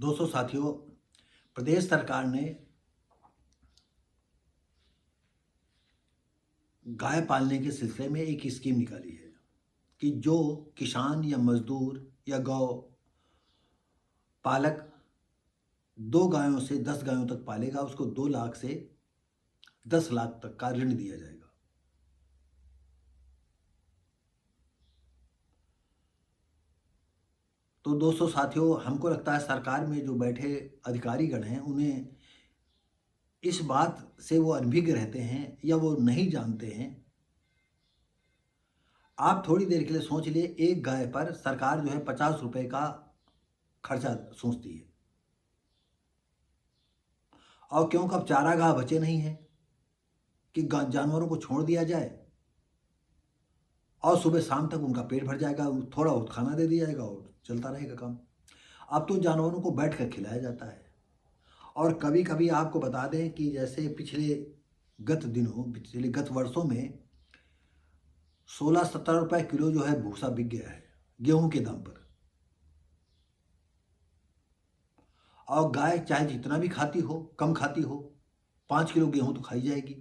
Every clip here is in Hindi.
दोस्तों साथियों, प्रदेश सरकार ने गाय पालने के सिलसिले में एक स्कीम निकाली है कि जो किसान या मजदूर या गौ पालक 2 गायों से 10 गायों तक पालेगा, उसको 2 लाख से 10 लाख तक का ऋण दिया जाएगा। तो दोस्तों साथियों, हमको लगता है सरकार में जो बैठे अधिकारीगण हैं उन्हें इस बात से वो अनभिज्ञ रहते हैं या वो नहीं जानते हैं। आप थोड़ी देर के लिए सोच लिए, एक गाय पर सरकार जो है 50 रुपए का खर्चा सोचती है। और क्योंकि अब चारागाह बचे नहीं हैं कि जानवरों को छोड़ दिया जाए और सुबह शाम तक उनका पेट भर जाएगा, थोड़ा बहुत खाना दे दिया जाएगा और चलता रहेगा काम। अब तो जानवरों को बैठ कर खिलाया जाता है। और कभी कभी आपको बता दें कि जैसे पिछले गत वर्षों में 16-17 रुपए किलो जो है भूसा बिक गया है गेहूं के दाम पर। और गाय चाहे जितना भी खाती हो, कम खाती हो, 5 किलो गेहूं तो खाई जाएगी।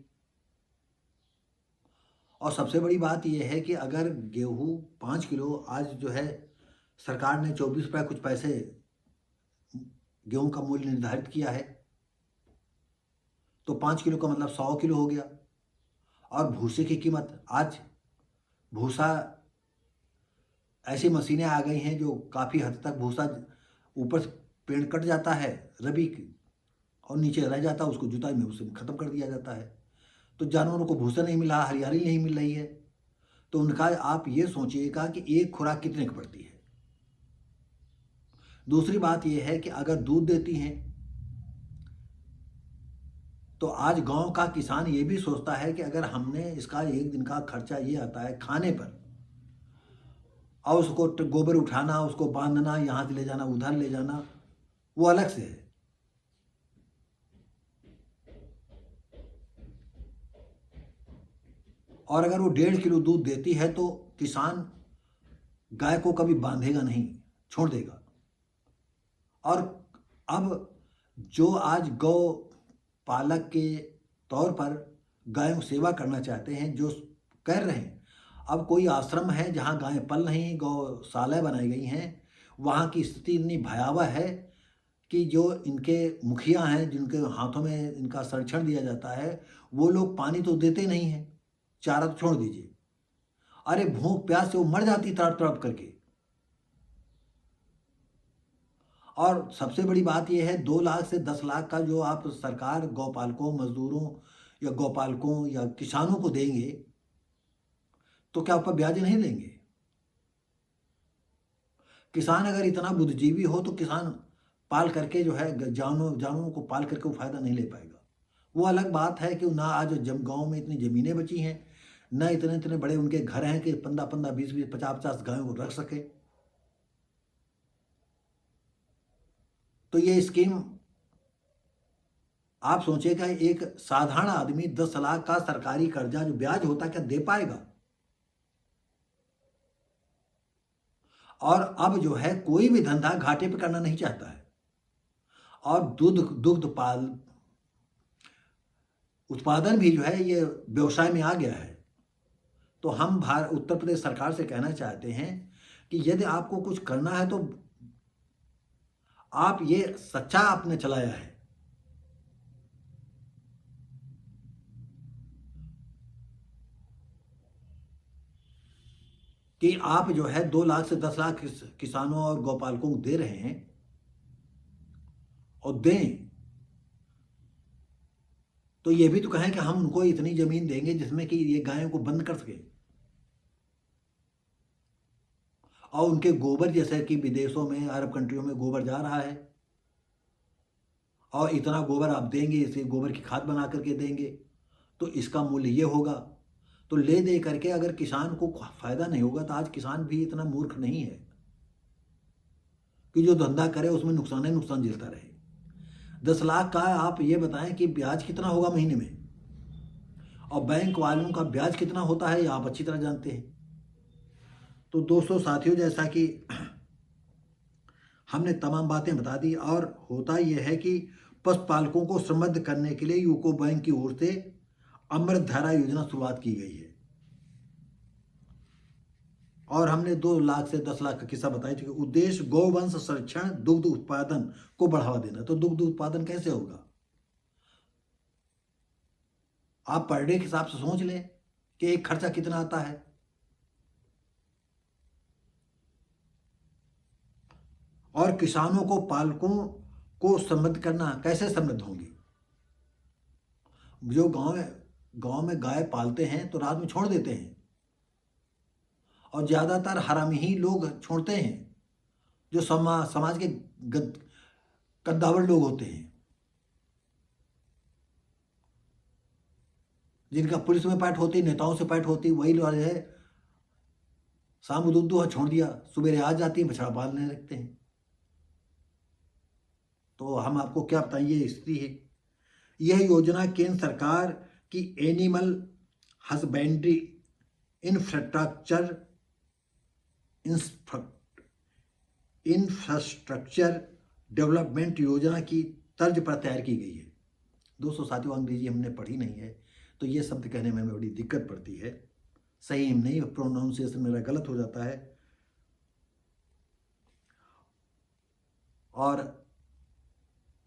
और सबसे बड़ी बात यह है कि अगर गेहूं 5 किलो आज जो है सरकार ने 24 रुपये कुछ पैसे गेहूं का मूल्य निर्धारित किया है, तो 5 किलो का मतलब 100 किलो हो गया। और भूसे की कीमत, आज भूसा ऐसी मशीनें आ गई हैं जो काफ़ी हद तक भूसा ऊपर से पेड़ कट जाता है रबी की और नीचे रह जाता है, उसको जुताई में उसे ख़त्म कर दिया जाता है। तो जानवरों को भूसा नहीं मिला, हरियाली नहीं मिल रही है। तो उनका आप ये सोचिएगा कि एक खुराक कितने की पड़ती है। दूसरी बात यह है कि अगर दूध देती हैं तो आज गांव का किसान ये भी सोचता है कि अगर हमने इसका एक दिन का खर्चा ये आता है खाने पर, और उसको गोबर उठाना, उसको बांधना, यहाँ से ले जाना उधर ले जाना, वो अलग से है। और अगर वो 1.5 किलो दूध देती है तो किसान गाय को कभी बांधेगा नहीं, छोड़ देगा। और अब जो आज गौ पालक के तौर पर गायों की सेवा करना चाहते हैं, जो कर रहे हैं, अब कोई आश्रम है जहां गायें पल रही, गौशालाएं बनाई गई हैं, वहां की स्थिति इतनी भयावह है कि जो इनके मुखिया हैं, जिनके हाथों में इनका संरक्षण दिया जाता है, वो लोग पानी तो देते नहीं हैं, चारा तो छोड़ दीजिए। अरे भूख प्यास से वो मर जाती तड़प तड़प करके। और सबसे बड़ी बात यह है, 2 लाख से 10 लाख का जो आप सरकार गौपालकों, मजदूरों या गौपालकों या किसानों को देंगे, तो क्या ऊपर ब्याज नहीं लेंगे? किसान अगर इतना बुद्धिजीवी हो तो किसान पाल करके जो है जानवरों को पाल करके वो फायदा नहीं ले पाएगा। वो अलग बात है कि ना आज जब गांव में इतनी ज़मीनें बची हैं, ना इतने इतने बड़े उनके घर हैं कि 15-15, 20-20, 50-50 गायों को रख सके। तो ये स्कीम आप सोचेगा, एक साधारण आदमी 10 लाख का सरकारी कर्जा जो ब्याज होता है क्या दे पाएगा? और अब जो है कोई भी धंधा घाटे पे करना नहीं चाहता है। और दुग्ध पाल उत्पादन भी जो है ये व्यवसाय में आ गया है। तो हम उत्तर प्रदेश सरकार से कहना चाहते हैं कि यदि आपको कुछ करना है तो आप ये सच्चा आपने चलाया है कि आप जो है 2 लाख से 10 लाख किसानों और गौपालकों को दे रहे हैं, और दें तो ये भी तो कहें कि हम उनको इतनी जमीन देंगे जिसमें कि ये गायों को बंद कर सके। और उनके गोबर, जैसे कि विदेशों में, अरब कंट्रियों में गोबर जा रहा है, और इतना गोबर आप देंगे, इसे गोबर की खाद बना करके देंगे तो इसका मूल्य ये होगा। तो ले दे करके अगर किसान को फायदा नहीं होगा, तो आज किसान भी इतना मूर्ख नहीं है कि जो धंधा करे उसमें नुकसान है, नुकसान झेलता रहे। 10 लाख का आप ये बताएं कि ब्याज कितना होगा महीने में, और बैंक वालों का ब्याज कितना होता है, ये आप अच्छी तरह जानते हैं। तो दोस्तों साथियों, जैसा कि हमने तमाम बातें बता दी। और होता यह है कि पशुपालकों को समृद्ध करने के लिए यूको बैंक की ओर से अमृत धारा योजना शुरुआत की गई है। और हमने 2 लाख से 10 लाख का किस्सा बताया कि उद्देश्य गौवंश संरक्षण, दुग्ध उत्पादन को बढ़ावा देना। तो दुग्ध उत्पादन कैसे होगा? आप पर डे के हिसाब से सोच लें कि एक खर्चा कितना आता है। और किसानों को, पालकों को समृद्ध करना, कैसे समृद्ध होंगे? जो गांव में गाय पालते हैं तो रात में छोड़ देते हैं, और ज्यादातर हरामी ही लोग छोड़ते हैं, जो समाज के कद्दावर लोग होते हैं, जिनका पुलिस में पैठ होती, नेताओं से पैठ होती, वही लोग है शाम को दूध छोड़ दिया, सुबह आ जाती है, बछड़ा पालने लगते हैं। तो हम आपको क्या बताएं, ये स्थिति है। यह योजना केंद्र सरकार की एनिमल हस्बेंड्री इंफ्रास्ट्रक्चर डेवलपमेंट योजना की तर्ज पर तैयार की गई है। दोस्तों साथियों, अंग्रेजी हमने पढ़ी नहीं है तो ये शब्द कहने में हमें बड़ी दिक्कत पड़ती है, सही नहीं, प्रोनाउंसिएशन मेरा गलत हो जाता है। और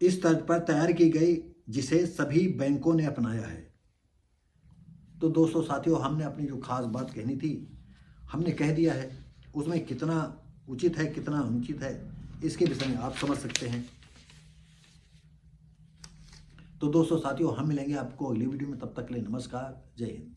इस तर्ज पर तैयार की गई जिसे सभी बैंकों ने अपनाया है। तो दोस्तों साथियों, हमने अपनी जो खास बात कहनी थी हमने कह दिया है। उसमें कितना उचित है कितना अनुचित है इसके विषय में आप समझ सकते हैं। तो दोस्तों साथियों, हम मिलेंगे आपको अगली वीडियो में, तब तक के लिए नमस्कार, जय हिंद।